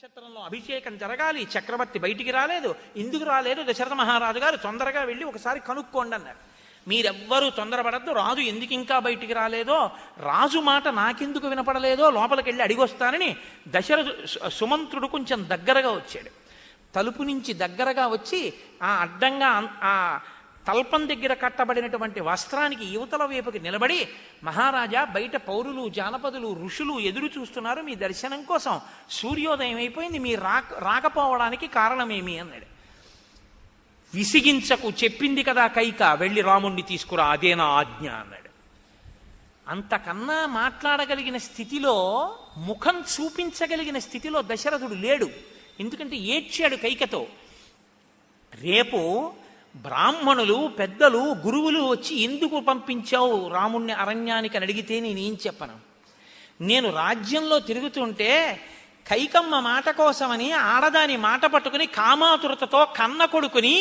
నక్షత్రంలో అభిషేకం జరగాలి, చక్రవర్తి బయటికి రాలేదు. ఎందుకు రాలేదు? దశరథ మహారాజు గారు తొందరగా వెళ్ళి ఒకసారి కనుక్కోండి అన్నారు. మీరెవ్వరూ తొందరపడద్దు, రాజు ఎందుకు ఇంకా బయటికి రాలేదో, రాజు మాట నాకెందుకు వినపడలేదో లోపలికి వెళ్ళి అడిగొస్తానని సుమంత్రుడు కొంచెం దగ్గరగా వచ్చాడు. తలుపు నుంచి దగ్గరగా వచ్చి ఆ అడ్డంగా ఆ తల్పం దగ్గర కట్టబడినటువంటి వస్త్రానికి యువతల వైపుకి నిలబడి, మహారాజా, బయట పౌరులు, జానపదులు, ఋషులు ఎదురు చూస్తున్నారు మీ దర్శనం కోసం. సూర్యోదయం అయిపోయింది, మీరు రాకపోవడానికి కారణమేమి అన్నాడు. విసిగించకు, చెప్పింది కదా కైక, వెళ్ళి రాముణ్ణి తీసుకురా, అదే నా ఆజ్ఞ అన్నాడు. అంతకన్నా మాట్లాడగలిగిన స్థితిలో, ముఖం చూపించగలిగిన స్థితిలో దశరథుడు లేడు. ఎందుకంటే ఏడ్చాడు కైకతో. రేపు బ్రాహ్మణులు, పెద్దలు, గురువులు వచ్చి ఎందుకు పంపించావు రాముణ్ణి అరణ్యానికి అని అడిగితే నేనేం చెప్పను? నేను రాజ్యంలో తిరుగుతుంటే కైకమ్మ మాట కోసమని ఆడదాని మాట పట్టుకుని కామాతురతతో కన్న కొడుకుని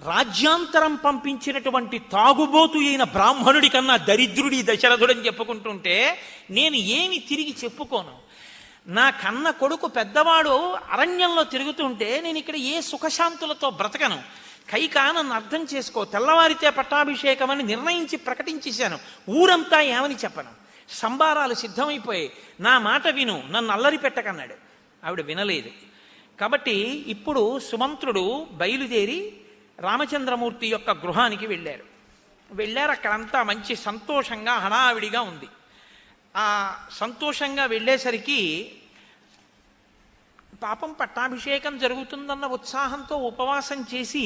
రాజ్యాంతరం పంపించినటువంటి తాగుబోతు అయిన బ్రాహ్మణుడి కన్నా దరిద్రుడి దశరథుడని చెప్పుకుంటుంటే నేను ఏమి తిరిగి చెప్పుకోను? నా కన్న కొడుకు పెద్దవాడు అరణ్యంలో తిరుగుతుంటే నేను ఇక్కడ ఏ సుఖశాంతులతో బ్రతకను. కైక, నన్ను అర్థం చేసుకో, తెల్లవారితే పట్టాభిషేకం అని నిర్ణయించి ప్రకటించేశాను, ఊరంతా ఏమని చెప్పను? సంబారాలు సిద్ధమైపోయాయి, నా మాట విను, నన్ను అల్లరి పెట్టకన్నాడు. ఆవిడ వినలేదు. కాబట్టి ఇప్పుడు సుమంత్రుడు బయలుదేరి రామచంద్రమూర్తి యొక్క గృహానికి వెళ్ళారు. అక్కడంతా మంచి సంతోషంగా హడావిడిగా ఉంది. ఆ సంతోషంగా వెళ్ళేసరికి పాపం పట్టాభిషేకం జరుగుతుందన్న ఉత్సాహంతో ఉపవాసం చేసి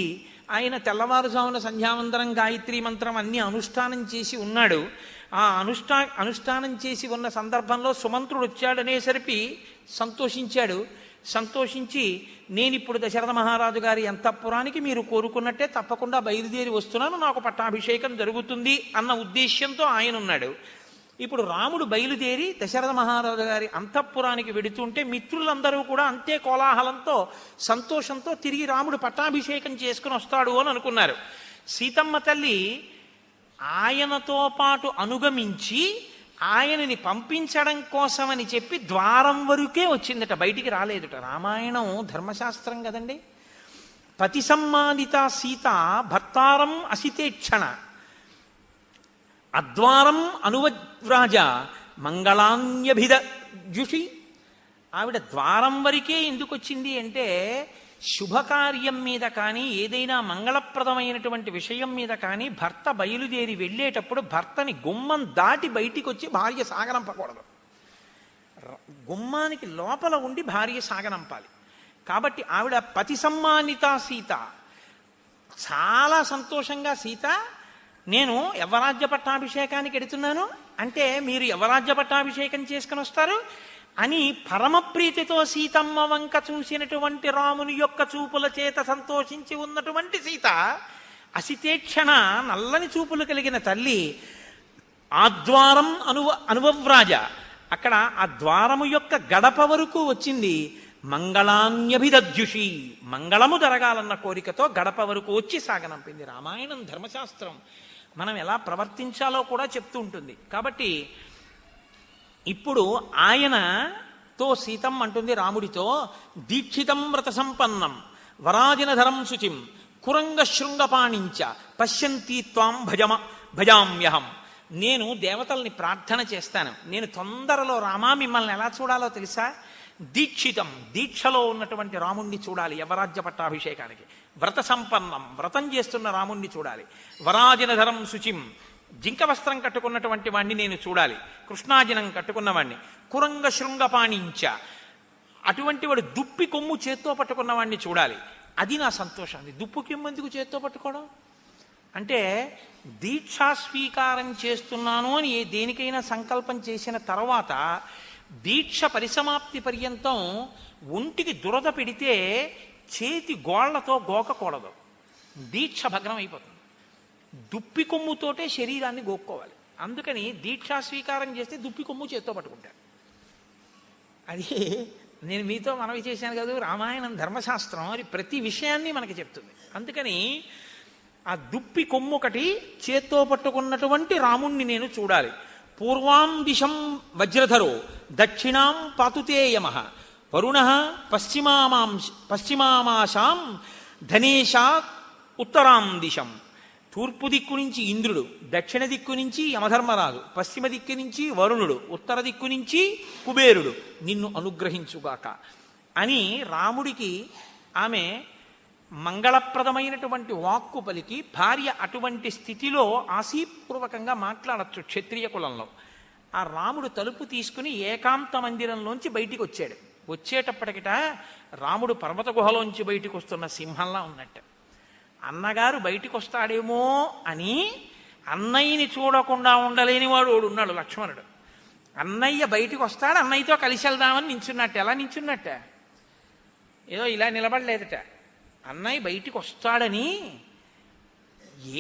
ఆయన తెల్లవారుజామున సంధ్యావందనం, గాయత్రీ మంత్రం అన్ని అనుష్ఠానం చేసి ఉన్నాడు. ఆ అనుష్ఠానం చేసి ఉన్న సందర్భంలో సుమంత్రుడు వచ్చాడనేసరికి సంతోషించాడు. సంతోషించి, నేనిప్పుడు దశరథ మహారాజు గారి అంతఃపురానికి మీరు కోరుకున్నట్టే తప్పకుండా బయలుదేరి వస్తున్నాను, నాకు పట్టాభిషేకం జరుగుతుంది అన్న ఉద్దేశ్యంతో ఆయన ఉన్నాడు. ఇప్పుడు రాముడు బయలుదేరి దశరథ మహారాజు గారి అంతఃపురానికి వెడుతుంటే మిత్రులందరూ కూడా అంతే కోలాహలంతో, సంతోషంతో తిరిగి రాముడు పట్టాభిషేకం చేసుకుని వస్తాడు అని అనుకున్నారు. సీతమ్మ తల్లి ఆయనతో పాటు అనుగమించి ఆయనని పంపించడం కోసమని చెప్పి ద్వారం వరకే వచ్చిందట, బయటికి రాలేదుట. రామాయణం ధర్మశాస్త్రం కదండి. పతి సమ్మానిత సీత భర్తారం అసితేక్షణ అద్వారం అనువ్రాజ మంగళాన్యభిదజుషి. ఆవిడ ద్వారం వరకే ఎందుకు వచ్చింది అంటే, శుభకార్యం మీద కానీ ఏదైనా మంగళప్రదమైనటువంటి విషయం మీద కానీ భర్త బయలుదేరి వెళ్ళేటప్పుడు భర్తని గుమ్మం దాటి బయటికి వచ్చి భార్య సాగనంపకూడదు. గుమ్మానికి లోపల ఉండి భార్య సాగనంపాలి. కాబట్టి ఆవిడ పతి సమ్మానిత సీత. చాలా సంతోషంగా, సీత, నేను యవరాజ్య పట్టాభిషేకానికి ఎడుతున్నాను అంటే మీరు యవరాజ్య పట్టాభిషేకం చేసుకుని వస్తారు అని పరమప్రీతితో సీతమ్మ వంక చూసినటువంటి రాముని యొక్క చూపుల చేత సంతోషించి ఉన్నటువంటి సీత, అసితేక్షణ నల్లని చూపులు కలిగిన తల్లి, ఆద్వారం అనువ్రాజ, అక్కడ ఆ ద్వారము యొక్క గడప వరకు వచ్చింది. మంగళాన్యభిదద్యుషి, మంగళము జరగాలన్న కోరికతో గడప వరకు వచ్చి సాగనంపింది. రామాయణం ధర్మశాస్త్రం మనం ఎలా ప్రవర్తించాలో కూడా చెప్తూ ఉంటుంది. కాబట్టి ఇప్పుడు ఆయనతో సీతమ్మ అంటుంది రాముడితో, దీక్షితం వ్రత సంపన్నం వరాజినధరం శుచిం కురంగ శృంగపాణించ పశ్యంతి త్వాం భజామ్యహం. నేను దేవతల్ని ప్రార్థన చేస్తాను, నేను తొందరలో రామా మిమ్మల్ని ఎలా చూడాలో తెలుసా? దీక్షితం, దీక్షలో ఉన్నటువంటి రాముణ్ణి చూడాలి యవరాజ్య పట్టాభిషేకానికి. వ్రత సంపన్నం, వ్రతం చేస్తున్న రాముణ్ణి చూడాలి. వరాజినధరం శుచిం, జింక వస్త్రం కట్టుకున్నటువంటి వాణ్ణి నేను చూడాలి, కృష్ణాజినం కట్టుకున్నవాణ్ణి. కురంగ శృంగపాణించ, అటువంటి వాడు దుప్పి కొమ్ము చేత్తో పట్టుకున్నవాణ్ణి చూడాలి. అది నా సంతోషం. దుప్పు కొమ్ము ఎందుకు చేత్తో పట్టుకోవడం అంటే, దీక్షా స్వీకారం చేస్తున్నాను అని దేనికైనా సంకల్పం చేసిన తర్వాత దీక్ష పరిసమాప్తి పర్యంతం ఒంటికి దురద పెడితే చేతి గోళ్లతో గోకకూడదు, దీక్ష భగ్నం అయిపోతుంది. దుప్పి కొమ్ముతోటే శరీరాన్ని గోక్కోవాలి. అందుకని దీక్షా స్వీకారం చేస్తే దుప్పి కొమ్ము చేత్తో పట్టుకుంటాడు. అది నేను మీతో మనవి చేశాను కదా, రామాయణం ధర్మశాస్త్రం అది ప్రతి విషయాన్ని మనకి చెప్తుంది. అందుకని ఆ దుప్పి కొమ్ము ఒకటి చేత్తో పట్టుకున్నటువంటి రాముణ్ణి నేను చూడాలి. పూర్వాం దిశం వజ్రధరో దక్షిణాం పాతుతే యమః వరుణ పశ్చిమామాశాం ధనేశా ఉత్తరాం దిశం. తూర్పు దిక్కు నుంచి ఇంద్రుడు, దక్షిణ దిక్కు నుంచి యమధర్మరాజు, పశ్చిమ దిక్కు నుంచి వరుణుడు, ఉత్తర దిక్కు నుంచి కుబేరుడు నిన్ను అనుగ్రహించుగాక అని రాముడికి ఆమె మంగళప్రదమైనటువంటి వాక్కు పలికి, భార్య అటువంటి స్థితిలో ఆశీపూర్వకంగా మాట్లాడచ్చు క్షత్రియ కులంలో. ఆ రాముడు తలుపు తీసుకుని ఏకాంత మందిరంలోంచి బయటికి వచ్చాడు. వచ్చేటప్పటికిట రాముడు పర్వత గుహలోంచి బయటికి వస్తున్న సింహంలా ఉన్నట్టు. అన్నగారు బయటికి వస్తాడేమో అని అన్నయ్యని చూడకుండా ఉండలేని వాడు ఉన్నాడు లక్ష్మణుడు. అన్నయ్య బయటికి వస్తాడు, అన్నయ్యతో కలిసి వెళ్దామని నించున్నట్టు. ఎలా నించున్నట్ట? ఏదో ఇలా నిలబడలేదట. అన్నయ్య బయటికి వస్తాడని.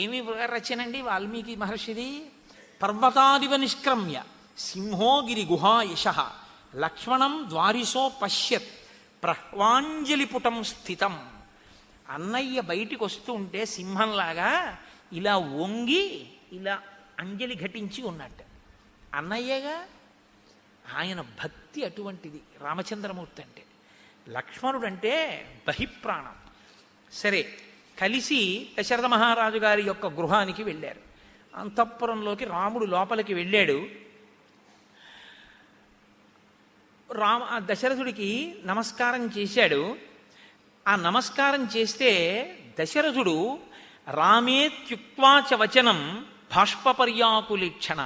ఏమి రచనండి వాల్మీకి మహర్షిది. పర్వతాదివ నిష్క్రమ్య సింహోగిరి గుహా యశ లక్ష్మణం ద్వారిసో పశ్యత్ ప్రహ్వాంజలిపుటం స్థితం. అన్నయ్య బయటికి వస్తూ ఉంటే సింహంలాగా ఇలా వంగి ఇలా అంజలి ఘటించి ఉన్నట్టు. అన్నయ్యగా ఆయన భక్తి అటువంటిది రామచంద్రమూర్తి అంటే. లక్ష్మణుడంటే బహిప్రాణం. సరే, కలిసి దశరథ మహారాజు గారి యొక్క గృహానికి వెళ్ళారు. అంతఃపురంలోకి రాముడు లోపలికి వెళ్ళాడు. దశరథుడికి నమస్కారం చేశాడు. ఆ నమస్కారం చేస్తే దశరథుడు రామేత్యుక్వాచ వచనం బాష్పపర్యాకులీక్షణ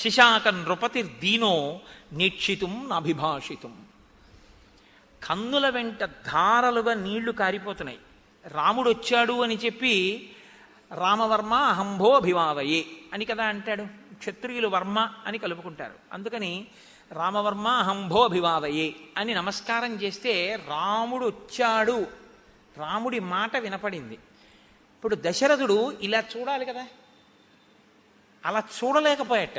శిశాక నృపతిర్దీనో నేక్షితుం నభిభాషితుం. కన్నుల వెంట ధారలుగా నీళ్లు కారిపోతున్నాయి. రాముడు వచ్చాడు అని చెప్పి రామవర్మ అహంభో అభివావయే అని కదా అంటాడు. క్షత్రియులు వర్మ అని కలుపుకుంటారు. అందుకని రామవర్మ అహంభో అభివావయే అని నమస్కారం చేస్తే రాముడు వచ్చాడు, రాముడి మాట వినపడింది. ఇప్పుడు దశరథుడు ఇలా చూడాలి కదా, అలా చూడలేకపోయాట.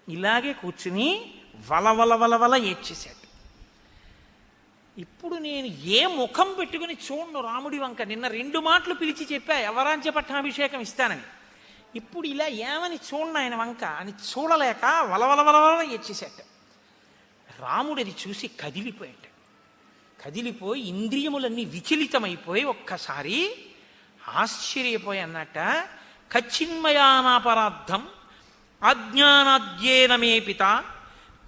ఇలాగే కూర్చుని వలవల ఏడ్చేశాడు. ఇప్పుడు నేను ఏ ముఖం పెట్టుకుని చూడను రాముడి వంక. నిన్న 2 మాటలు పిలిచి చెప్పా యవరాజ్య పట్టాభిషేకం ఇస్తానని. ఇప్పుడు ఇలా ఏమని చూడను ఆయన వంక అని చూడలేక వలవల ఏడ్చేశాట. రాముడిని చూసి కదిలిపోయాడు. కదిలిపోయి ఇంద్రియములన్నీ విచలితమైపోయి ఒక్కసారి ఆశ్చర్యపోయి అన్నట్ట, కచ్చిన్మయానాపరాద్ధం అజ్ఞానాద్యేన మే పిత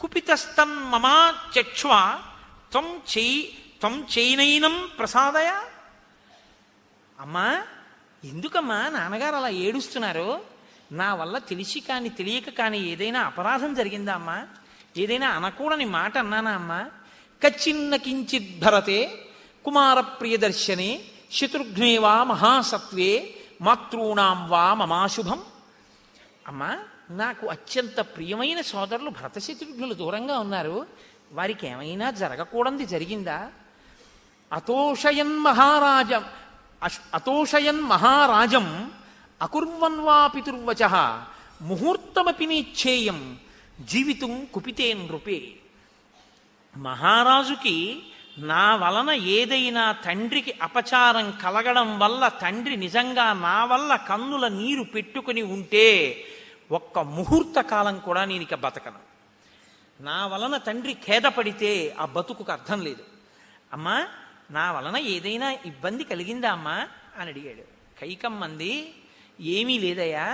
కుపితస్తన్ మమా చక్ష్వ త్వం చైనైనం ప్రసాదయ. అమ్మా, ఎందుకమ్మా నాన్నగారు అలా ఏడుస్తున్నారు? నా వల్ల తెలిసి కానీ తెలియక కానీ ఏదైనా అపరాధం జరిగిందా అమ్మా? ఏదైనా అనకూడని మాట అన్నానా అమ్మా? కచ్చిన్న కించిత్ భరతే కుమార ప్రియదర్శనే శత్రుఘ్నే వా మహాసత్వే మాతృణాం వా మమాశుభం. అమ్మా, నాకు అత్యంత ప్రియమైన సోదరులు భరతశత్రుఘ్నులు దూరంగా ఉన్నారు. వారికి ఏమైనా జరగకూడనిది జరిగిందా? అతోషయన్ మహారాజం అకుర్వన్వా పితుర్వచ ముహూర్తమపి నిచ్ఛేయం జీవితం కుపితే నృపే. మహారాజుకి నా వలన ఏదైనా తండ్రికి అపచారం కలగడం వల్ల తండ్రి నిజంగా నా వల్ల కన్నుల నీరు పెట్టుకుని ఉంటే ఒక్క ముహూర్త కాలం కూడా నేను ఇక బతకను. నా వలన తండ్రి ఖేదపడితే ఆ బతుకుకు అర్థం లేదు. అమ్మా, నా వలన ఏదైనా ఇబ్బంది కలిగిందా అమ్మా అని అడిగాడు. కైకమ్మంది, ఏమీ లేదయ్యా,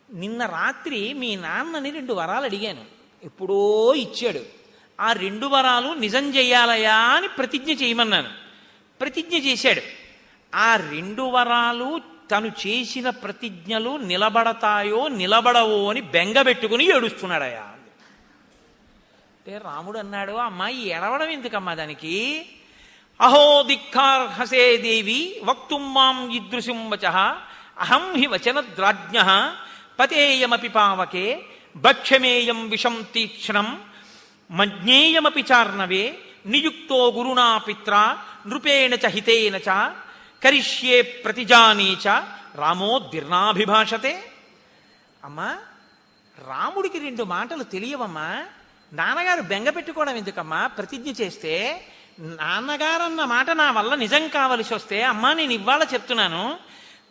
నిన్న రాత్రి మీ నాన్నని 2 వరాలు అడిగాను, ఎప్పుడో ఇచ్చాడు. ఆ 2 వరాలు నిజం చెయ్యాలయా అని ప్రతిజ్ఞ చేయమన్నాను. ప్రతిజ్ఞ చేశాడు. ఆ 2 వరాలు తను చేసిన ప్రతిజ్ఞలు నిలబడతాయో నిలబడవో అని బెంగబెట్టుకుని ఏడుస్తున్నాడయా. అంటే రాముడు అన్నాడు, అమ్మాయి ఎడవడం ఎందుకమ్మా దానికి? అహో దిక్కార్హసే దేవి వక్తుం మాం ఈదృశం వచః అహం హి వచనద్రాజ్ఞ పతేయమపి పావకే భక్ష్యమేయం విషం తీక్ష్ణం మజ్ఞేయమపి చార్ణవే నియుక్తో గురుణా పిత్ర నృపేణ చ హితేన చ కరిష్యే ప్రతిజానే చ రామో దీర్ణాభిభాషతే. అమ్మా, రాముడికి 2 మాటలు తెలియవమ్మా. నాన్నగారు బెంగ పెట్టుకోవడం ఎందుకమ్మా? ప్రతిజ్ఞ చేస్తే నాన్నగారన్న మాట నా వల్ల నిజం కావలసి వస్తే, అమ్మా నేను ఇవాళ చెప్తున్నాను,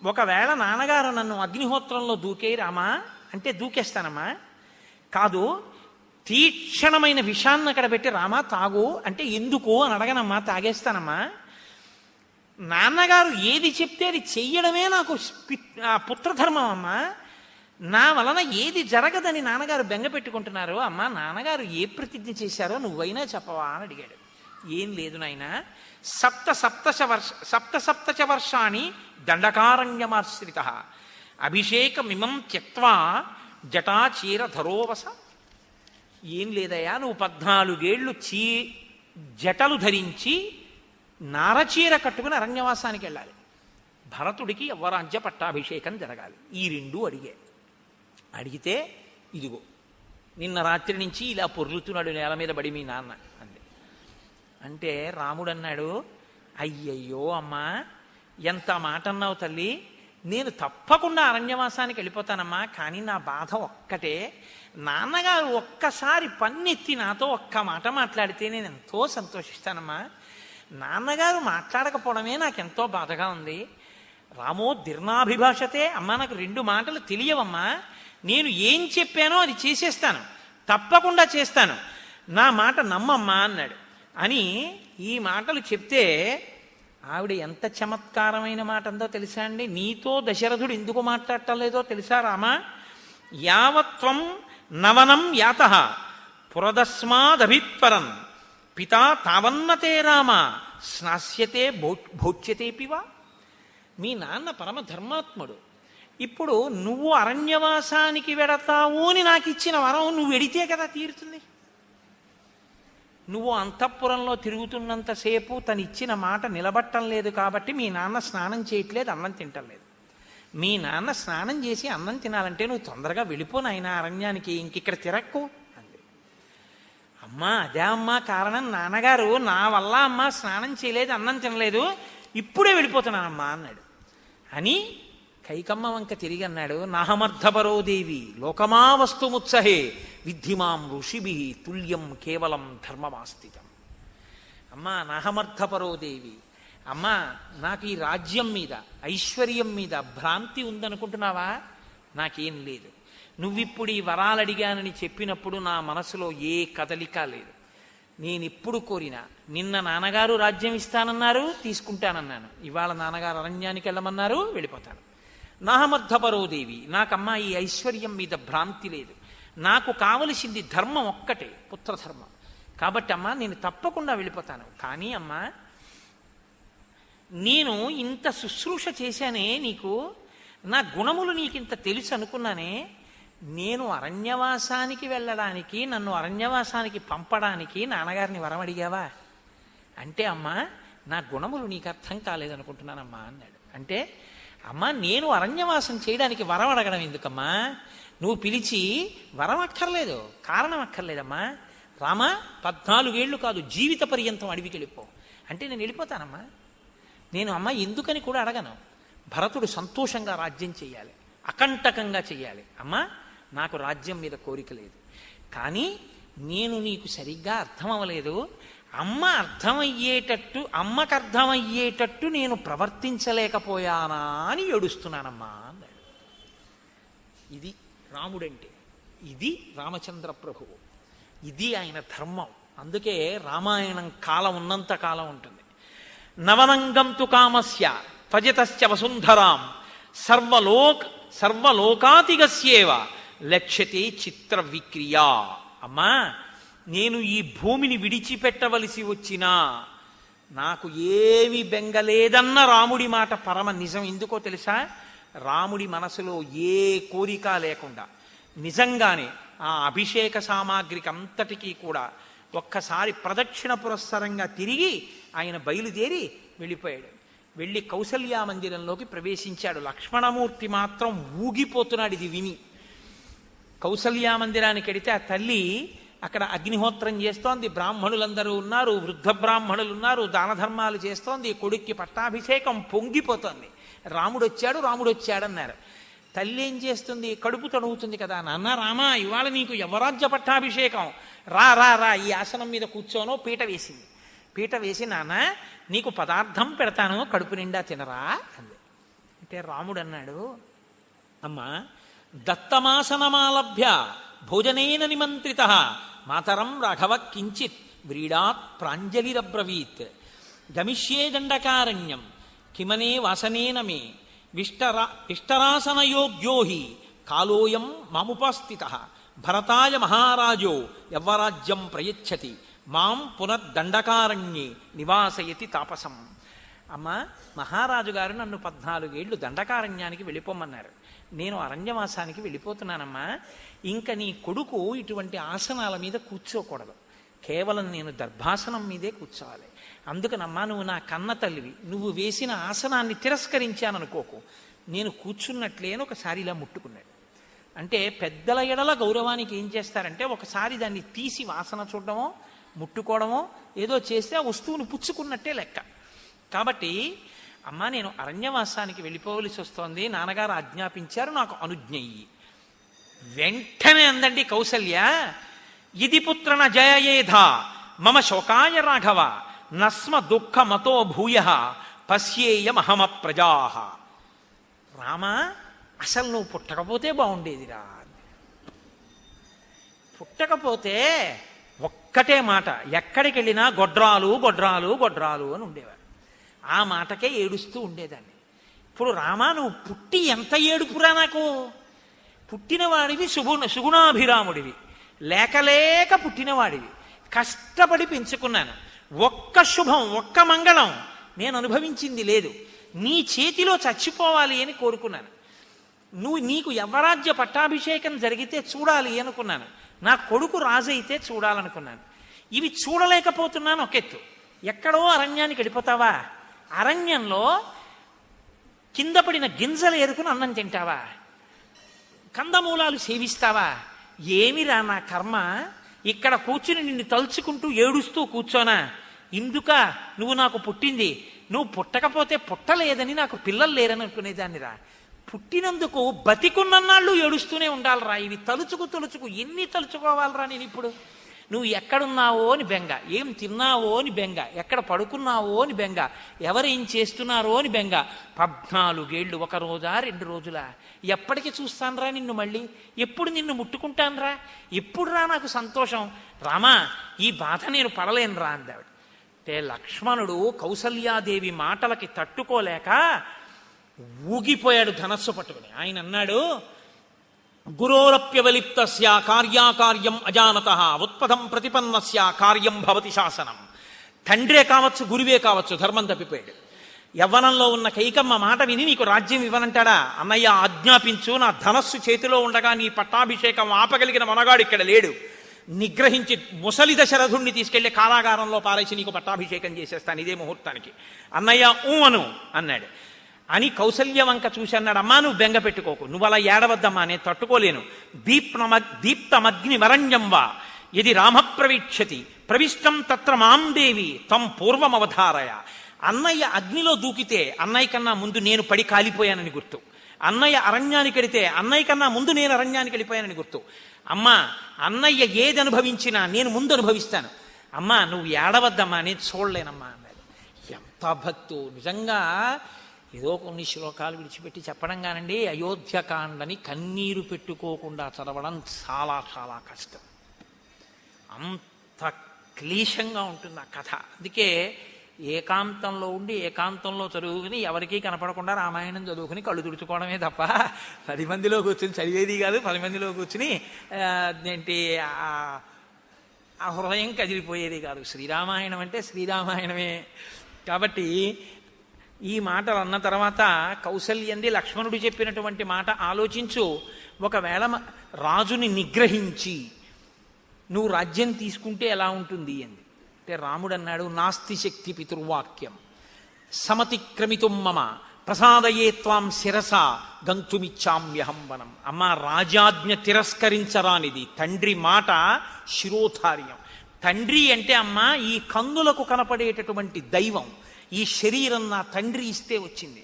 ఒకవేళ నాన్నగారు నన్ను అగ్నిహోత్రంలో దూకే రామా అంటే దూకేస్తానమ్మా. కాదు, తీక్షణమైన విషాన్ని అక్కడ పెట్టి రామా తాగు అంటే ఎందుకు అని అడగనమ్మా, తాగేస్తానమ్మా. నాన్నగారు ఏది చెప్తే అది చెయ్యడమే నాకు పుత్రధర్మం అమ్మా. నా వలన ఏది జరగదని నాన్నగారు బెంగ పెట్టుకుంటున్నారు. అమ్మా నాన్నగారు ఏ ప్రతిజ్ఞ చేశారో నువ్వైనా చెప్పవా అని అడిగాడు. ఏం లేదు నాయన, సప్తచ వర్షాణి దండకారణ్యమాశ్రిత అభిషేకమిమం త్యక్వా జటాచీర ధరోవస. ఏం లేదయ్యా, నువ్వు 14 ఏళ్ళు జటలు ధరించి నారచీర కట్టుకుని అరణ్యవాసానికి వెళ్ళాలి. భరతుడికి యవ్వరాజ్య పట్టాభిషేకం జరగాలి. ఈ 2 అడిగితే ఇదిగో నిన్న రాత్రి నుంచి ఇలా పొర్లుతున్నాడు నేల మీద పడి మీ నాన్న అంది. అంటే రాముడు అన్నాడు, అయ్యయ్యో అమ్మా ఎంత మాట అన్నావు తల్లి, నేను తప్పకుండా అరణ్యవాసానికి వెళ్ళిపోతానమ్మా. కానీ నా బాధ ఒక్కటే, నాన్నగారు ఒక్కసారి పన్నెత్తి నాతో ఒక్క మాట మాట్లాడితే నేను ఎంతో సంతోషిస్తానమ్మా. నాన్నగారు మాట్లాడకపోవడమే నాకెంతో బాధగా ఉంది. రామో దీర్ణాభిభాషతే, అమ్మా నాకు 2 మాటలు తెలియవమ్మా, నేను ఏం చెప్పానో అది చేసేస్తాను, తప్పకుండా చేస్తాను, నా మాట నమ్మమ్మా అన్నాడు. అని ఈ మాటలు చెప్తే ఆవిడ ఎంత చమత్కారమైన మాట అందో తెలుసా అండి. నీతో దశరథుడు ఎందుకు మాట్లాడటం లేదో తెలుసా రామా? యావత్వం నవనం యాత పురదస్మాదభిత్వరం పితా తావన్నతే రామ స్నాస్యతే భోచ్యతే పివా. మీ నాన్న పరమ ధర్మాత్ముడు. ఇప్పుడు నువ్వు అరణ్యవాసానికి వెడతావు అని నాకు ఇచ్చిన వరం నువ్వు వెడితే కదా తీరుతుంది. నువ్వు అంతఃపురంలో తిరుగుతున్నంతసేపు తను ఇచ్చిన మాట నిలబట్టం లేదు కాబట్టి మీ నాన్న స్నానం చేయట్లేదు, అన్నం తింటలేదు. మీ నాన్న స్నానం చేసి అన్నం తినాలంటే నువ్వు తొందరగా వెళ్ళిపోనాయన అరణ్యానికి, ఇంకిక్కడ తిరక్కు అంది. అమ్మా అదే అమ్మా కారణం, నాన్నగారు నా వల్ల అమ్మ స్నానం చేయలేదు, అన్నం తినలేదు, ఇప్పుడే వెళ్ళిపోతున్నానమ్మా అన్నాడు. అని కైకమ్మ వంక తిరిగి అన్నాడు, నాహమర్థపరో దేవి లోకమా వస్తుముత్సహే విద్ధిమాం ఋషిభి తుల్యం కేవలం ధర్మమాస్థితం. అమ్మా నాహమర్థపరో దేవి, అమ్మా నాకు ఈ రాజ్యం మీద ఐశ్వర్యం మీద భ్రాంతి ఉందనుకుంటున్నావా? నాకేం లేదు. నువ్విప్పుడు ఈ వరాలు అడిగానని చెప్పినప్పుడు నా మనసులో ఏ కదలిక లేదు. నేనెప్పుడు కోరినా, నిన్న నాన్నగారు రాజ్యం ఇస్తానన్నారు, తీసుకుంటానన్నాను, ఇవాళ నాన్నగారు అరణ్యానికి వెళ్ళమన్నారు, వెళ్ళిపోతాను. నాహమర్థపరోదేవి, నాకమ్మా ఈ ఐశ్వర్యం మీద భ్రాంతి లేదు, నాకు కావలసింది ధర్మం ఒక్కటే, పుత్రధర్మం. కాబట్టి అమ్మా నేను తప్పకుండా వెళ్ళిపోతాను. కానీ అమ్మా నేను ఇంత శుశ్రూష చేశానే నీకు, నా గుణములు నీకింత తెలుసు అనుకున్నానే, నేను అరణ్యవాసానికి వెళ్ళడానికి, నన్ను అరణ్యవాసానికి పంపడానికి నాన్నగారిని వరం అడిగావా అంటే, అమ్మా నా గుణములు నీకు అర్థం కాలేదనుకుంటున్నానమ్మా అన్నాడు. అంటే అమ్మా నేను అరణ్యవాసం చేయడానికి వరం అడగడం ఎందుకమ్మా? నువ్వు పిలిచి వరం అక్కర్లేదు, కారణం అక్కర్లేదమ్మా. రామా 14 ఏళ్ళు కాదు, జీవిత పర్యంతం అడవికి వెళ్ళిపో అంటే నేను వెళ్ళిపోతానమ్మా. నేను అమ్మ ఎందుకని కూడా అడగను. భరతుడు సంతోషంగా రాజ్యం చెయ్యాలి, అకంటకంగా చెయ్యాలి. అమ్మా నాకు రాజ్యం మీద కోరిక లేదు, కానీ నేను నీకు సరిగ్గా అర్థం అవ్వలేదు, అమ్మకు అర్థమయ్యేటట్టు నేను ప్రవర్తించలేకపోయానా అని ఏడుస్తున్నానమ్మా అన్నాడు. ఇది రాముడంటే, ఇది రామచంద్ర ప్రభువు, ఇది ఆయన ధర్మం. అందుకే రామాయణం కాలం ఉన్నంత కాలం ఉంటుంది. నవనంగం తు కామస్య త్వజితస్య వసుంధరాం సర్వలోకాతిగస్యేవ లక్ష్యతే చిత్ర విక్రియా. అమ్మా నేను ఈ భూమిని విడిచిపెట్టవలసి వచ్చినా నాకు ఏమి బెంగలేదన్న రాముడి మాట పరమ నిజం. ఎందుకో తెలుసా? రాముడి మనసులో ఏ కోరిక లేకుండా నిజంగానే ఆ అభిషేక సామాగ్రికి అంతటికీ కూడా ఒక్కసారి ప్రదక్షిణ పురస్సరంగా తిరిగి ఆయన బయలుదేరి వెళ్ళిపోయాడు. వెళ్ళి కౌసల్యా మందిరంలోకి ప్రవేశించాడు. లక్ష్మణమూర్తి మాత్రం ఊగిపోతున్నాడు ఇది విని. కౌసల్యా మందిరానికి వెడితే ఆ తల్లి అక్కడ అగ్నిహోత్రం చేస్తోంది, బ్రాహ్మణులందరూ ఉన్నారు, వృద్ధ బ్రాహ్మణులు ఉన్నారు, దాన ధర్మాలు చేస్తోంది, కొడుక్కి పట్టాభిషేకం పొంగిపోతోంది. రాముడు వచ్చాడన్నారు. తల్లి ఏం చేస్తుంది? కడుపు తడుగుతుంది కదా, నాన్న రామా ఇవాళ నీకు యవరాజ్య పట్టాభిషేకం, రా రా రా ఈ ఆసనం మీద కూర్చోనో పీట వేసింది. పీట వేసి నాన్న నీకు పదార్థం పెడతాను, కడుపు నిండా తినరా అంది. అంటే రాముడు అన్నాడు, అమ్మా దత్తమాసనమాలభ్య భోజనేన నిమంత్రిత మాతరం రాఘవ కించిత్ వ్రీడాత్ ప్రాంజలిరబ్రవీత్ గమిష్యే దండకారణ్యం కిమనే వాసనేన మే విష్టరాసనయోగ్యో హి కాలోయం మాముపాస్థిత భరతాయ మహారాజో యవ్వరాజ్యం ప్రయచ్చతి మాం పునర్దండకారణ్యే నివాసయతి తాపసం. అమ్మ, మహారాజు గారు నన్ను 14 ఏళ్ళు దండకారణ్యానికి వెళ్ళిపోమన్నారు. నేను అరణ్యవాసానికి వెళ్ళిపోతున్నానమ్మా. ఇంకా నీ కొడుకు ఇటువంటి ఆసనాల మీద కూర్చోకూడదు, కేవలం నేను దర్భాసనం మీదే కూర్చోవాలి. అందుకనమ్మా, నువ్వు నా కన్న తల్లివి, నువ్వు వేసిన ఆసనాన్ని తిరస్కరించాననుకోకు, నేను కూర్చున్నట్లే అని ఒకసారి ఇలా ముట్టుకున్నాడు. అంటే పెద్దల ఎడల గౌరవానికి ఏం చేస్తారంటే, ఒకసారి దాన్ని తీసి వాసన చూడడమో ముట్టుకోవడమో ఏదో చేస్తే ఆ వస్తువును పుచ్చుకున్నట్టే లెక్క. కాబట్టి అమ్మా, నేను అరణ్యవాసానికి వెళ్ళిపోవలసి వస్తోంది, నాన్నగారు ఆజ్ఞాపించారు, నాకు అనుజ్ఞయ్యి. వెంటనే అందండి కౌసల్య, ఇది పుత్రన జయయేధ మమ శోకాయ రాఘవ నస్మ దుఃఖ మతో భూయ పశ్యేయమహమ ప్రజా. రామా, అసలు నువ్వు పుట్టకపోతే బాగుండేదిరా. పుట్టకపోతే ఒక్కటే మాట, ఎక్కడికి వెళ్ళినా గొడ్రాలు గొడ్రాలు గొడ్రాలు అని ఉండేవారు. ఆ మాటకే ఏడుస్తూ ఉండేదాన్ని. ఇప్పుడు రామా, నువ్వు పుట్టి ఎంత ఏడుపురా నాకు. పుట్టినవాడివి సుగుణాభిరాముడివి, లేకలేక పుట్టినవాడివి, కష్టపడి పెంచుకున్నాను. ఒక్క శుభం ఒక్క మంగళం నేను అనుభవించింది లేదు. నీ చేతిలో చచ్చిపోవాలి అని కోరుకున్నాను. నీకు యవ్వరాజ్య పట్టాభిషేకం జరిగితే చూడాలి అనుకున్నాను. నా కొడుకు రాజైతే చూడాలనుకున్నాను. ఇవి చూడలేకపోతున్నాను. ఒకెత్తు, ఎక్కడో అరణ్యానికి వెళ్ళిపోతావా? అరణ్యంలో కింద పడిన గింజలు ఏరుకుని అన్నం తింటావా? కందమూలాలు సేవిస్తావా? ఏమిరా నా కర్మ, ఇక్కడ కూర్చుని నిన్ను తలుచుకుంటూ ఏడుస్తూ కూర్చోనా? ఇందుక నువ్వు నాకు పుట్టింది? నువ్వు పుట్టకపోతే పుట్టలేదని నాకు పిల్లలు లేరని అనుకునేదాన్నిరా. పుట్టినందుకు బతికున్నన్నాళ్ళు ఏడుస్తూనే ఉండాలిరా. ఇవి తలుచుకు ఎన్ని తలుచుకోవాలరా నేను ఇప్పుడు? నువ్వు ఎక్కడున్నావో అని బెంగ, ఏం తిన్నావో అని బెంగ, ఎక్కడ పడుకున్నావో అని బెంగ, ఎవరేం చేస్తున్నారో అని బెంగ. 14 ఏళ్ళు, 1 రోజా 2 రోజులా? ఎప్పటికి చూస్తానురా నిన్ను మళ్ళీ? ఎప్పుడు నిన్ను ముట్టుకుంటానురా? ఎప్పుడురా నాకు సంతోషం? రామా, ఈ బాధ నేను పడలేనురా అందావిడ. అంటే లక్ష్మణుడు కౌసల్యాదేవి మాటలకి తట్టుకోలేక ఊగిపోయాడు ధనస్సు పట్టుకుని. ఆయన అన్నాడు, గురోరప్యవలిప్తస్య కార్యాకార్యం అజానతః ఉత్పదం ప్రతిపన్నస్య కార్యం భవతి శాసనం. తండ్రే కావచ్చు, గురువే కావచ్చు, ధర్మం తప్పిపోయాడు. యవ్వనంలో ఉన్న కైకమ్మ మాట విని నీకు రాజ్యం ఇవ్వనంటాడా? అన్నయ్య ఆజ్ఞాపించు, నా ధనస్సు చేతిలో ఉండగా నీ పట్టాభిషేకం ఆపగలిగిన మనగాడు ఇక్కడ లేడు. నిగ్రహించి ముసలి దశరథుణ్ణి తీసుకెళ్లి కారాగారంలో పారేసి నీకు పట్టాభిషేకం చేసేస్తాను ఇదే ముహూర్తానికి. అన్నయ్య అను అన్నాడు. అని కౌసల్య వంక చూసి అన్నాడు, అమ్మా నువ్వు బెంగ పెట్టుకోకు, నువ్వు అలా ఏడవద్దమ్మా, నేను తట్టుకోలేను. దీప్తమగ్ని వరణ్యం వా ఇది రామ ప్రవీక్షతి ప్రవిష్టం తత్ర మాం దేవి తం పూర్వం అవధారయ. అన్నయ్య అగ్నిలో దూకితే అన్నయ్య కన్నా ముందు నేను పడి కాలిపోయానని గుర్తు. అన్నయ్య అరణ్యానికి వెళితే అన్నయ్య కన్నా ముందు నేను అరణ్యానికి వెళ్ళిపోయానని గుర్తు. అమ్మా, అన్నయ్య ఏది అనుభవించినా నేను ముందు అనుభవిస్తాను. అమ్మా నువ్వు ఏడవద్దమ్మా, నేను చూడలేనమ్మా అన్నాడు. ఎంత భక్తు నిజంగా! ఏదో కొన్ని శ్లోకాలు విడిచిపెట్టి చెప్పడం కానండి, అయోధ్యకాండని కన్నీరు పెట్టుకోకుండా చదవడం చాలా చాలా కష్టం. అంత క్లీశంగా ఉంటుంది ఆ కథ. అందుకే ఏకాంతంలో ఉండి ఏకాంతంలో చదువుకుని ఎవరికీ కనపడకుండా రామాయణం చదువుకుని కళ్ళు తుడుచుకోవడమే తప్ప 10 మందిలో కూర్చుని చదివేది కాదు. 10 మందిలో కూర్చుని ఏంటి ఆ హృదయం కదిలిపోయేది కాదు. శ్రీరామాయణం అంటే శ్రీరామాయణమే. కాబట్టి ఈ మాటలు అన్న తర్వాత కౌసల్యంది లక్ష్మణుడు చెప్పినటువంటి మాట ఆలోచించు. ఒకవేళ రాజుని నిగ్రహించి నువ్వు రాజ్యం తీసుకుంటే ఎలా ఉంటుంది అంది. అంటే రాముడు అన్నాడు, నాస్తి శక్తి పితుర్వాక్యం సమతిక్రమితుం మమ ప్రసాదయే త్వాం శిరస గంతుమిచ్చామ్యహం వనం. అమ్మ, రాజాజ్ఞ తిరస్కరించరానిది. తండ్రి మాట శిరోధార్యం. తండ్రి అంటే అమ్మ ఈ కన్నులకు కనపడేటటువంటి దైవం. ఈ శరీరం నా తండ్రి ఇస్తే వచ్చింది.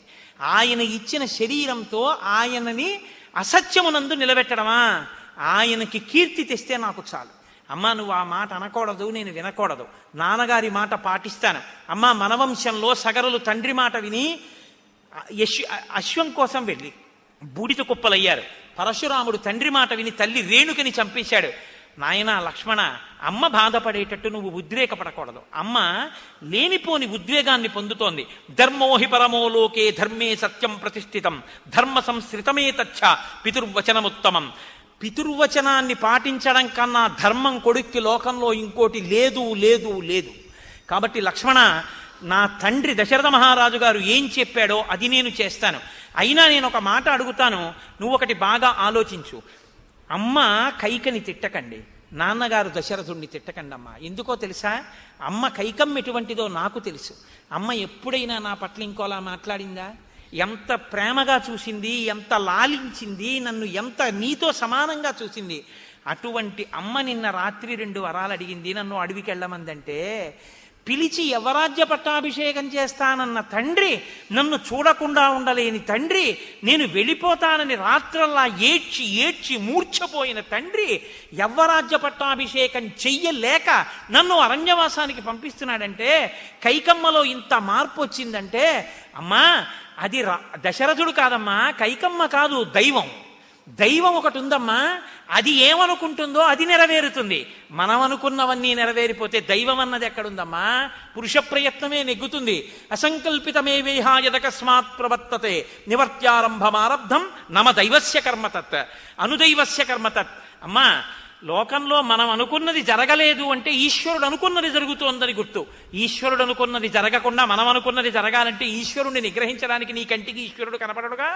ఆయన ఇచ్చిన శరీరంతో ఆయనని అసత్యమునందు నిలబెట్టడమా? ఆయనకి కీర్తి తెస్తే నాకు చాలు. అమ్మా నువ్వు ఆ మాట అనకూడదు, నేను వినకూడదు, నాన్నగారి మాట పాటిస్తాను. అమ్మా మనవంశంలో సగరులు తండ్రి మాట విని అశ్వం కోసం వెళ్ళి బూడిద కుప్పలయ్యారు. పరశురాముడు తండ్రి మాట విని తల్లి రేణుకని చంపేశాడు. నాయన లక్ష్మణ, అమ్మ బాధపడేటట్టు నువ్వు ఉద్రేకపడకూడదు. అమ్మ లేనిపోని ఉద్వేగాన్ని పొందుతోంది. ధర్మోహి పరమో లోకే ధర్మే సత్యం ప్రతిష్ఠితం ధర్మ సంస్కృతమే తచ్చ పితుర్వచనముత్తమం. పితుర్వచనాన్ని పాటించడం కన్నా ధర్మం కొడుక్కి లోకంలో ఇంకోటి లేదు లేదు లేదు. కాబట్టి లక్ష్మణ, నా తండ్రి దశరథ మహారాజు గారు ఏం చెప్పాడో అది నేను చేస్తాను. అయినా నేను ఒక మాట అడుగుతాను, నువ్వు ఒకటి బాగా ఆలోచించు. అమ్మ కైకని తిట్టకండి, నాన్నగారు దశరథుణ్ణి తిట్టకండి అమ్మ. ఎందుకో తెలుసా? అమ్మ కైకమ్మ ఎటువంటిదో నాకు తెలుసు. అమ్మ ఎప్పుడైనా నా పట్ల ఇంకోలా మాట్లాడిందా? ఎంత ప్రేమగా చూసింది, ఎంత లాలించింది, నన్ను ఎంత నీతో సమానంగా చూసింది. అటువంటి అమ్మ నిన్న రాత్రి 2 వరాలు అడిగింది, నన్ను అడవికి వెళ్ళమందంటే. పిలిచి యవరాజ్య పట్టాభిషేకం చేస్తానన్న తండ్రి, నన్ను చూడకుండా ఉండలేని తండ్రి, నేను వెళ్ళిపోతానని రాత్రల్లా ఏడ్చి ఏడ్చి మూర్ఛపోయిన తండ్రి, యవ్వరాజ్య పట్టాభిషేకం చెయ్యలేక నన్ను అరణ్యవాసానికి పంపిస్తున్నాడంటే, కైకమ్మలో ఇంత మార్పు వచ్చిందంటే, అమ్మా అది దశరథుడు కాదమ్మా, కైకమ్మ కాదు, దైవం. దైవం ఒకటి ఉందమ్మా, అది ఏమనుకుంటుందో అది నెరవేరుతుంది. మనం అనుకున్నవన్నీ నెరవేరిపోతే దైవం అన్నది ఎక్కడుందమ్మా? పురుష ప్రయత్నమే నెగ్గుతుంది. అసంకల్పితమే వేహాయదకస్మాత్ ప్రవర్తతే నివర్త్యారంభమారబ్ధం నమ దైవస్య కర్మతత్ అనుదైవస్య కర్మతత్. అమ్మా, లోకంలో మనం అనుకున్నది జరగలేదు అంటే ఈశ్వరుడు అనుకున్నది జరుగుతోందని గుర్తు. ఈశ్వరుడు అనుకున్నది జరగకుండా మనం అనుకున్నది జరగాలంటే ఈశ్వరుణ్ణి నిగ్రహించడానికి నీ కంటికి ఈశ్వరుడు కనపడడుగా.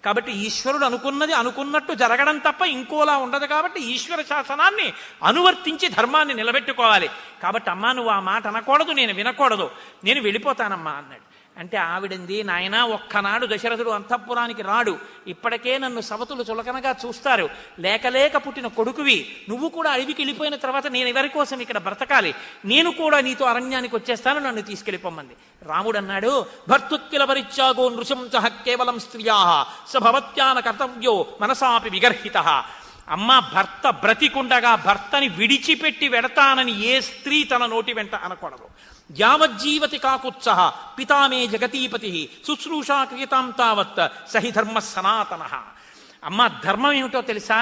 కాబట్టి ఈశ్వరుడు అనుకున్నది అనుకున్నట్టు జరగడం తప్ప ఇంకోలా ఉండదు. కాబట్టి ఈశ్వర శాసనాన్ని అనువర్తించి ధర్మాన్ని నిలబెట్టుకోవాలి. కాబట్టి అమ్మా, నువ్వు ఆ మాట అనకూడదు, నేను వినకూడదు, నేను వెళ్ళిపోతానమ్మా అన్నాడు. అంటే ఆవిడంది, నాయన ఒక్కనాడు దశరథుడు అంతఃపురానికి రాడు, ఇప్పటికే నన్ను సవతులు చులకనగా చూస్తారు, లేక పుట్టిన కొడుకువి, నువ్వు కూడా అడవికి వెళ్ళిపోయిన తర్వాత నేను ఎవరి కోసం ఇక్కడ బ్రతకాలి, నేను కూడా నీతో అరణ్యానికి వచ్చేస్తాను, నన్ను తీసుకెళ్ళిపోమంది. రాముడు అన్నాడు, భర్తుత్కిల పరిత్యాగో నృశంసః కేవలం స్త్రియా సభవత్యాన కర్తవ్యో మనసాపి విగర్హిత. అమ్మ, భర్త బ్రతికుండగా భర్తని విడిచిపెట్టి వెడతానని ఏ స్త్రీ తన నోటి వెంట అనకూడదు. యావజ్జీవతి కాకుత్సః పితామే జగతీపతి శుశ్రూషా క్రియతాం తావత్ సహి ధర్మ సనాతన. అమ్మ, ధర్మం ఏమిటో తెలుసా?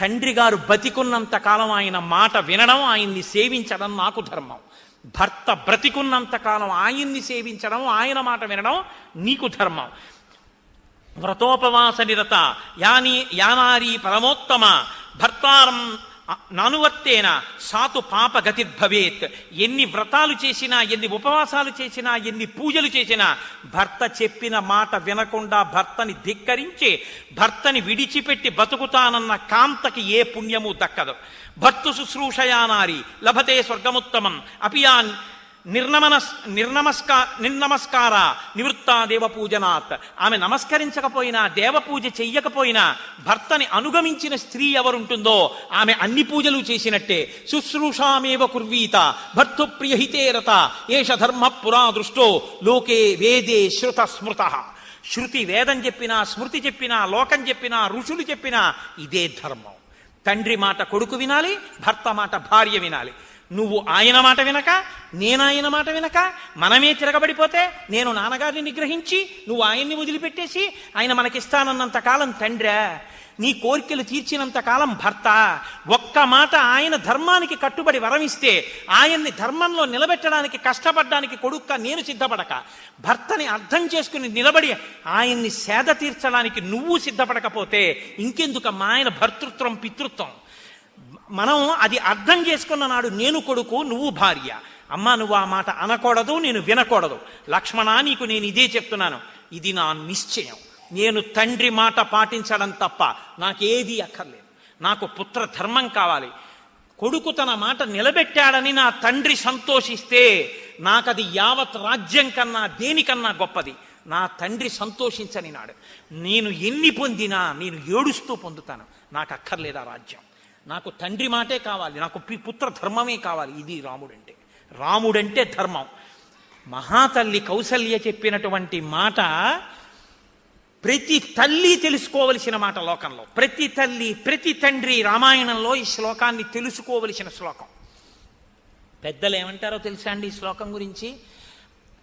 తండ్రి గారు బతికున్నంత కాలం ఆయన మాట వినడం, ఆయన్ని సేవించడం నాకు ధర్మం. భర్త బ్రతికున్నంత కాలం ఆయన్ని సేవించడం, ఆయన మాట వినడం నీకు ధర్మం. వ్రతోపవాస నిరత యానారీ పరమోత్తమ భర్తారం నానువర్తేన సాతు పాప గతిర్భవేత్. ఎన్ని వ్రతాలు చేసినా, ఎన్ని ఉపవాసాలు చేసినా, ఎన్ని పూజలు చేసినా భర్త చెప్పిన మాట వినకుండా భర్తని ధిక్కరించి భర్తని విడిచిపెట్టి బతుకుతానన్న కాంతకి ఏ పుణ్యము దక్కదు. భర్తు శుశ్రూషయానారి లభతే స్వర్గముత్తమం అపియాన్ నిర్నమస్కార నివృత్తా దేవపూజనాత్. ఆమె నమస్కరించకపోయినా, దేవపూజ చెయ్యకపోయినా భర్తని అనుగమించిన స్త్రీ ఎవరుంటుందో ఆమె అన్ని పూజలు చేసినట్టే. శుశ్రూషామేవ కుర్వీత భర్తృప్రియహితే రత ఏష ధర్మ పురా దృష్టో లోకే వేదే శ్రుత స్మృత. శృతి వేదం చెప్పినా, స్మృతి చెప్పినా, లోకం చెప్పినా, ఋషులు చెప్పినా ఇదే ధర్మం. తండ్రి మాట కొడుకు వినాలి, భర్త మాట భార్య వినాలి. నువ్వు ఆయన మాట వినక, నేను ఆయన మాట వినక మనమే తిరగబడిపోతే, నేను నాన్నగారిని నిగ్రహించి నువ్వు ఆయన్ని వదిలిపెట్టేసి ఆయన మనకిస్తానన్నంత కాలం తండ్రా, నీ కోరికలు తీర్చినంత కాలం భర్త. ఒక్క మాట ఆయన ధర్మానికి కట్టుబడి వరమిస్తే ఆయన్ని ధర్మంలో నిలబెట్టడానికి కష్టపడ్డానికి కొడుక్క నేను సిద్ధపడక, భర్తని అర్థం చేసుకుని నిలబడి ఆయన్ని సేద తీర్చడానికి నువ్వు సిద్ధపడకపోతే ఇంకెందుకమ్మా ఆయన భర్తృత్వం, పితృత్వం? మనం అది అర్థం చేసుకున్న నాడు నేను కొడుకు, నువ్వు భార్య. అమ్మా, నువ్వు ఆ మాట అనకూడదు, నేను వినకూడదు. లక్ష్మణ, నీకు నేను ఇదే చెప్తున్నాను, ఇది నా నిశ్చయం. నేను తండ్రి మాట పాటించడం తప్ప నాకేదీ అక్కర్లేదు. నాకు పుత్ర ధర్మం కావాలి. కొడుకు తన మాట నిలబెట్టాడని నా తండ్రి సంతోషిస్తే నాకది యావత్ రాజ్యం కన్నా దేనికన్నా గొప్పది. నా తండ్రి సంతోషించని నాడు నేను ఎన్ని పొందినా నేను ఏడుస్తూ పొందుతాను. నాకు అక్కర్లేదు ఆ రాజ్యం. నాకు తండ్రి మాటే కావాలి, నాకు పుత్ర ధర్మమే కావాలి. ఇది రాముడంటే. రాముడంటే ధర్మం. మహాతల్లి కౌసల్య చెప్పినటువంటి మాట ప్రతి తల్లి తెలుసుకోవలసిన మాట లోకంలో. ప్రతి తల్లి, ప్రతి తండ్రి రామాయణంలో ఈ శ్లోకాన్ని తెలుసుకోవలసిన శ్లోకం. పెద్దలు ఏమంటారో తెలుసా అండి ఈ శ్లోకం గురించి?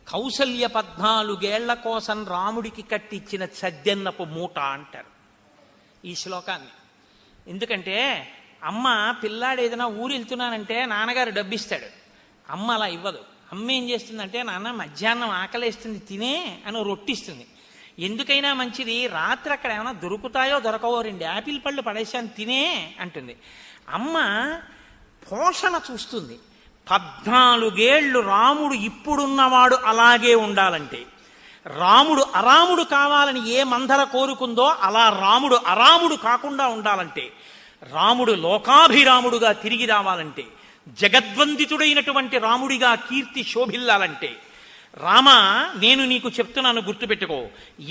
కౌసల్య 14 ఏళ్ల కోసం రాముడికి కట్టించిన సద్దెన్నపు మూట అంటారు ఈ శ్లోకాన్ని. ఎందుకంటే అమ్మ పిల్లాడు ఏదైనా ఊరు వెళ్తున్నానంటే నాన్నగారు డబ్బిస్తాడు. అమ్మ అలా ఇవ్వదు. అమ్మ ఏం చేస్తుందంటే, నాన్న మధ్యాహ్నం ఆకలేస్తుంది తినే అని రొట్టిస్తుంది. ఎందుకైనా మంచిది, రాత్రి అక్కడ ఏమైనా దొరుకుతాయో దొరకవో 2 యాపిల్ పళ్ళు పడేసాను తినే అంటుంది. అమ్మ పోషణ చూస్తుంది. 14 ఏళ్ళు రాముడు ఇప్పుడున్నవాడు అలాగే ఉండాలంటే, రాముడు అరాముడు కావాలని ఏ మందర కోరుకుందో అలా రాముడు అరాముడు కాకుండా ఉండాలంటే, రాముడు లోకాభిరాముడుగా తిరిగి రావాలంటే, జగద్వందితుడైనటువంటి రాముడిగా కీర్తి శోభిల్లాలంటే, రామ నేను నీకు చెప్తున్నాను గుర్తుపెట్టుకో,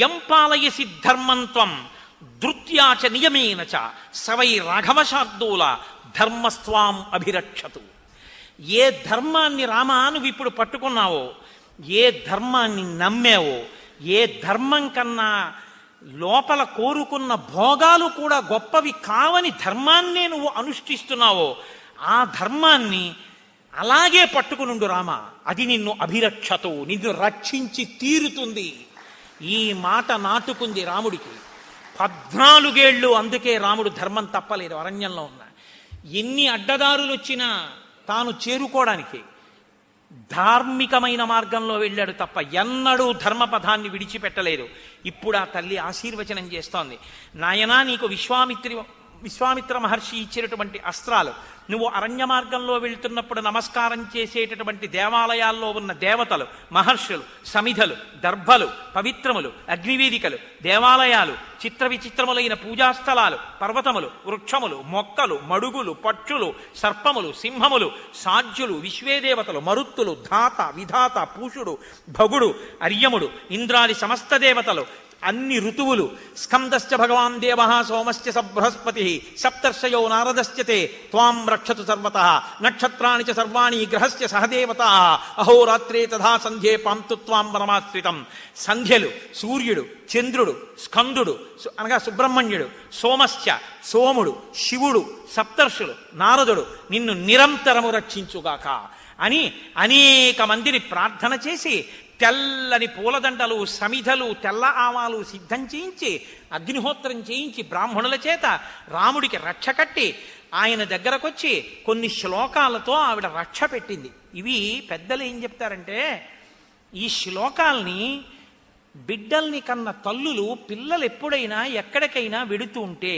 యం పాలయసి ధర్మంత్వం ధృత్యాచ నియమేన చ సవై రాఘవశార్దూల ధర్మస్వాం అభిరక్షతు. ఏ ధర్మాన్ని రామా నువ్వు ఇప్పుడు పట్టుకున్నావో, ఏ ధర్మాన్ని నమ్మావో, ఏ ధర్మం కన్నా లోపల కోరుకున్న భోగాలు కూడా గొప్పవి కావని ధర్మాన్నే నువ్వు అనుష్ఠిస్తున్నావో, ఆ ధర్మాన్ని అలాగే పట్టుకునుండు రామ, అది నిన్ను అభిరక్షతు, నిన్ను రక్షించి తీరుతుంది. ఈ మాట నాటుకుంది రాముడికి. 14 ఏళ్ళు అందుకే రాముడు ధర్మం తప్పలేదు. అరణ్యంలో ఉన్న ఎన్ని అడ్డదారులు వచ్చినా తాను చేరుకోవడానికి ధార్మికమైన మార్గంలో వెళ్ళాడు తప్ప ఎన్నడూ ధర్మపథాన్ని విడిచిపెట్టలేదు. ఇప్పుడు ఆ తల్లి ఆశీర్వచనం చేస్తోంది. నాయనా, నీకు విశ్వామిత్ర మహర్షి ఇచ్చినటువంటి అస్త్రాలు, నువ్వు అరణ్య మార్గంలో వెళ్తున్నప్పుడు నమస్కారం చేసేటటువంటి దేవాలయాల్లో ఉన్న దేవతలు, మహర్షులు, సమిధలు, దర్భలు, పవిత్రములు, అగ్నివేదికలు, దేవాలయాలు, చిత్ర విచిత్రములైన పూజాస్థలాలు, పర్వతములు, వృక్షములు, మొక్కలు, మడుగులు, పక్షులు, సర్పములు, సింహములు, సాధ్యులు, విశ్వేదేవతలు, మరుత్తులు, ధాత, విధాత, పూషుడు, భగుడు, అర్యముడు, ఇంద్రాది సమస్త దేవతలు, అన్ని ఋతువులు, స్కందశ్చ భగవాన్ దేవ సోమశ్చ సబృహస్పతి సప్తర్షయో నారదశ్చతే త్వాం రక్షతు సర్వతః నక్షత్రాణి చ సర్వాణి గ్రహశ్చ సహదేవతా అహోరాత్రే తథా సంధ్యే పాంతు త్వాం పరమాశ్రితం. సంధ్యలు, సూర్యుడు, చంద్రుడు, స్కందుడు అనగా సుబ్రహ్మణ్యుడు, సోమశ్చ సోముడు, శివుడు, సప్తర్షులు, నారదుడు నిన్ను నిరంతరము రక్షించుగాక అని అనేక మందిని ప్రార్థన చేసి తెల్లని పూలదండలు, సమిధలు, తెల్ల ఆవాలు సిద్ధం చేయించి, అగ్నిహోత్రం చేయించి బ్రాహ్మణుల చేత రాముడికి రక్ష కట్టి ఆయన దగ్గరకొచ్చి కొన్ని శ్లోకాలతో ఆవిడ రక్ష పెట్టింది. ఇవి పెద్దలు ఏం చెప్తారంటే, ఈ శ్లోకాల్ని బిడ్డల్ని కన్న తల్లులు పిల్లలు ఎప్పుడైనా ఎక్కడికైనా వెడుతూ ఉంటే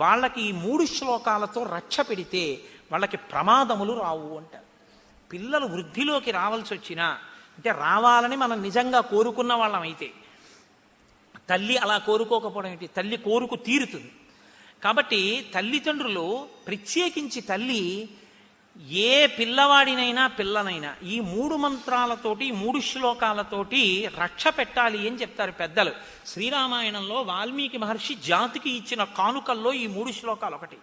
వాళ్ళకి ఈ 3 శ్లోకాలతో రక్ష పెడితే వాళ్ళకి ప్రమాదములు రావు అంటారు. పిల్లలు వృద్ధిలోకి రావాల్సి వచ్చినా, అంటే రావాలని మనం నిజంగా కోరుకున్న వాళ్ళం అయితే, తల్లి అలా కోరుకోకపోవడం ఏంటి, తల్లి కోరుకు తీరుతుంది. కాబట్టి తల్లిదండ్రులు, ప్రత్యేకించి తల్లి ఏ పిల్లవాడినైనా పిల్లనైనా ఈ 3 మంత్రాలతోటి 3 శ్లోకాలతోటి రక్ష పెట్టాలి అని చెప్తారు పెద్దలు. శ్రీరామాయణంలో వాల్మీకి మహర్షి జాతికి ఇచ్చిన కానుకల్లో ఈ 3 శ్లోకాలు ఒకటి.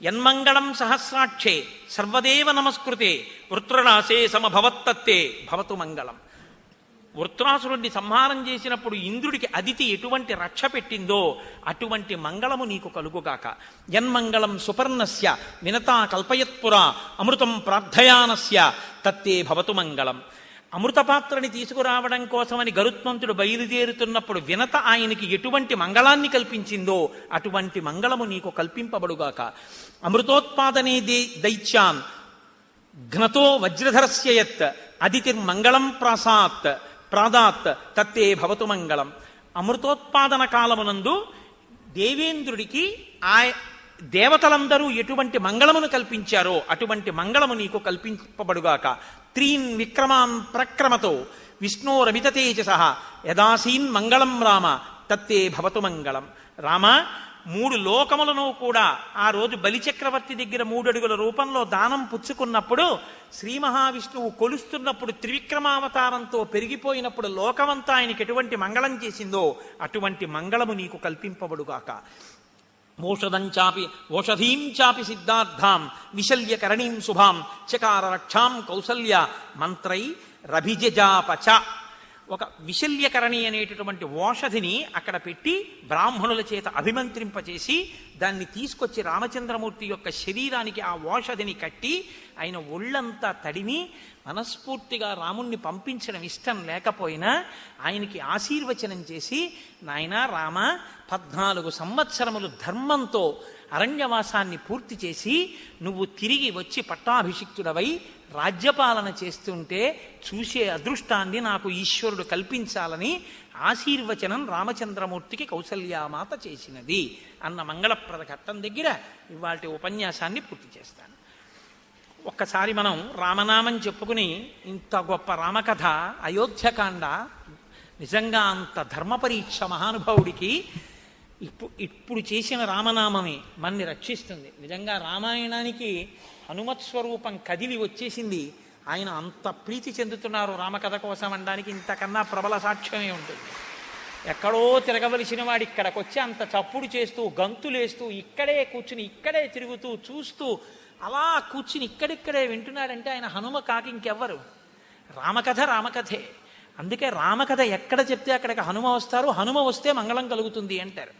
యన్మంగళం సహస్రాక్షే సర్వదేవ నమస్కృతే వృత్రరాసే సమభవత్తత్తే భవతు మంగళం. వృత్రాసురుడిని సంహారం చేసినప్పుడు ఇంద్రుడికి అదితి ఎటువంటి రక్ష పెట్టిందో అటువంటి మంగళము నీకు కలుగుగాక. యన్మంగళం సుపర్ణస్య వినతా కల్పయత్పురా అమృతం ప్రార్థయానస్య తత్తే భవతు మంగళం. అమృతపాత్రని తీసుకురావడం కోసమని గరుత్మంతుడు బయలుదేరుతున్నప్పుడు వినత ఆయనకి ఎటువంటి మంగళాన్ని కల్పించిందో అటువంటి మంగళము నీకు కల్పింపబడుగాక. అమృతోత్పాదనే దైత్యాన్ ఘ్నతో వజ్రధరస్యయత్ అదితిర్మంగళం ప్రాదాత్ తత్తే భవతు మంగళం. అమృతోత్పాదన కాలమునందు దేవేంద్రుడికి దేవతలందరూ ఎటువంటి మంగళమును కల్పించారో అటువంటి మంగళము నీకు కల్పింపబడుగాక. 3 విక్రమాన్ ప్రక్రమతో విష్ణోరమిత తేజసః యదాసీన్ మంగళం రామ తత్తే భవతు మంగళం. రామ, 3 లోకములను కూడా ఆ రోజు బలిచక్రవర్తి దగ్గర 3 అడుగుల రూపంలో దానం పుచ్చుకున్నప్పుడు, శ్రీ మహావిష్ణువు కొలుస్తున్నప్పుడు, త్రివిక్రమావతారంతో పెరిగిపోయినప్పుడు లోకమంతా ఆయనకి ఎటువంటి మంగళం చేసిందో అటువంటి మంగళము నీకు కల్పింపబడుగాక. ఓషధీం చాపి సిద్ధార్థాం విశల్యకరణీం శుభాం చకార రక్షాం కౌసల్య మంత్రై రభిజాపచ. ఒక విశల్యకరణి అనేటటువంటి ఓషధిని అక్కడ పెట్టి బ్రాహ్మణుల చేత అభిమంత్రింపచేసి దాన్ని తీసుకొచ్చి రామచంద్రమూర్తి యొక్క శరీరానికి ఆ ఓషధిని కట్టి ఆయన ఒళ్ళంతా తడిమి మనస్ఫూర్తిగా రాముణ్ణి పంపించడం ఇష్టం లేకపోయినా ఆయనకి ఆశీర్వచనం చేసి, నాయనా రామ, 14 సంవత్సరములు ధర్మంతో అరణ్యవాసాన్ని పూర్తి చేసి నువ్వు తిరిగి వచ్చి పట్టాభిషిక్తుడవై రాజ్యపాలన చేస్తుంటే చూసే అదృష్టాన్ని నాకు ఈశ్వరుడు కల్పించాలని ఆశీర్వచనం రామచంద్రమూర్తికి కౌసల్యామాత చేసినది అన్న మంగళప్రద ఘట్టం దగ్గర ఇవాల్టి ఉపన్యాసాన్ని పూర్తి చేస్తాను. ఒక్కసారి మనం రామనామం చెప్పుకుని ఇంత గొప్ప రామకథ, అయోధ్యకాండ నిజంగా అంత ధర్మపరీక్ష మహానుభావుడికి ఇప్పుడు చేసిన రామనామమే మన్ని రక్షిస్తుంది. నిజంగా రామాయణానికి హనుమత్ స్వరూపం కదిలి వచ్చేసింది. ఆయన అంత ప్రీతి చెందుతున్నారు రామకథ కోసం అనడానికి ఇంతకన్నా ప్రబల సాక్ష్యమే ఉంటుంది. ఎక్కడో తిరగవలసిన వాడు ఇక్కడికి వచ్చి అంత చప్పుడు చేస్తూ గంతులేస్తూ ఇక్కడే కూర్చుని ఇక్కడే తిరుగుతూ చూస్తూ అలా కూర్చుని ఇక్కడిక్కడే వింటున్నాడంటే ఆయన హనుమ కాకి ఇంకెవ్వరు. రామకథ రామకథే. అందుకే రామకథ ఎక్కడ చెప్తే అక్కడికి హనుమ వస్తారు, హనుమ వస్తే మంగళం కలుగుతుంది అంటారు.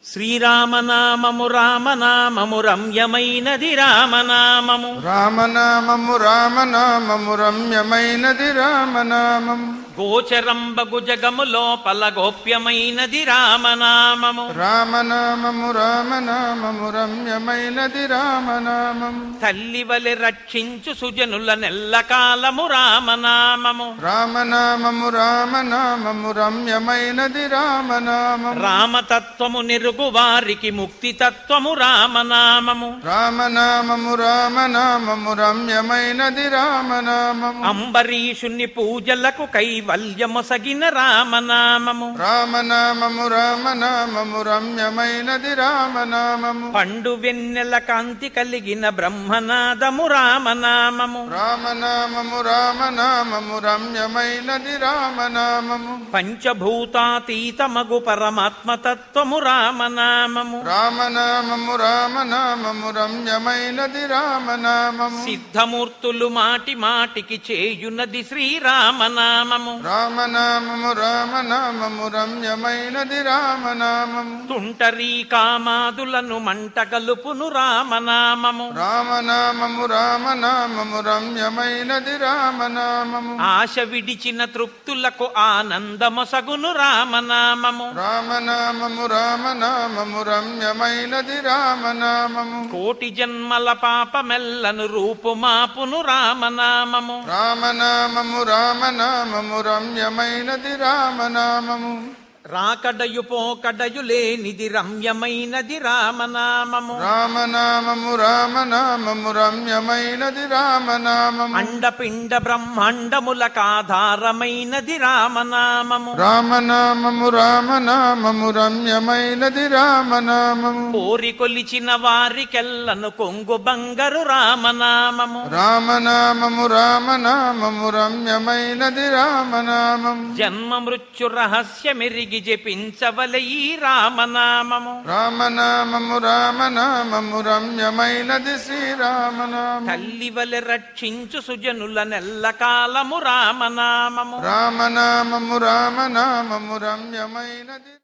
శ్రీరామనామము రామనామము రమ్యమైనది రామనామము, రామనామము రామనామము రమ్యమైనది రామనామము, గోచరంబగు జగము లోపల గోప్యమైనది రామనామము, రామనామము రామనామము రమ్యమైనది రామనామము, తల్లివలె రక్షించు సుజనుల నెల్లకాలము రామనామము, రామనామము రామనామము రమ్యమైనది రామనామము, రామతత్వము నిరుగు వారికి ముక్తి తత్వము రామనామము, రామనామము రామనామము రమ్యమైనది రామనామము, అంబరీషుని పూజలకు కైవల్యమొసగిన రామనామము, రామనామము రామనామము రమ్యమైనది రామనామము, పండు వెన్నెల కాంతి కలిగిన బ్రహ్మనాదము రామనామము, రామనామము రామనామము రమ్యమైనది రామనామము, పంచభూతాతీతమగు పరమాత్మతత్వము రామనామము, రామనామము రామనామము రమ్యమైనది రామనామము, సిద్ధమూర్తులు మాటి మాటికి చేయునది శ్రీరామనామము, రామనామము రామనామము రమ్యమైనది రామనామము, తుంటరీ కామాదులను మంట కలుపును రామనామము, రామనామము రామనామము రమ్యమైనది రామనామము, ఆశ విడిచిన తృప్తులకు ఆనందమొసగును రామనామము, రామనామము రామనామము రమ్యమైనది రామనామము, కోటి జన్మల పాపమెల్లను రూపుమాపును రామనామము, రామనామము రామనామము రమ్యమైనది రామనామము, రాకడయు పోకడయు లేనిది రమ్యమైనది రామనామము, రామనామము రామనామము రమ్యమైనది రామనామము, అండపిండ బ్రహ్మాండములకాధారమైనది రామనామము, రామనామము రామనామము రమ్యమైనది రామనామము, కోరి కొలిచిన వారికెల్లను కొంగు బంగరు రామనామము, రామనామము రామనామము రమ్యమైనది రామనామము, జన్మ మృత్యు రహస్యమెరిగి జపించవలె ఈ రామనామము, రామనామము రామనామము రమ్యమైనది శ్రీరామనామము, తల్లివలె రక్షించు సుజనుల నెల్లకాలము రామనామము, రామనామము రామనామము రమ్యమైనది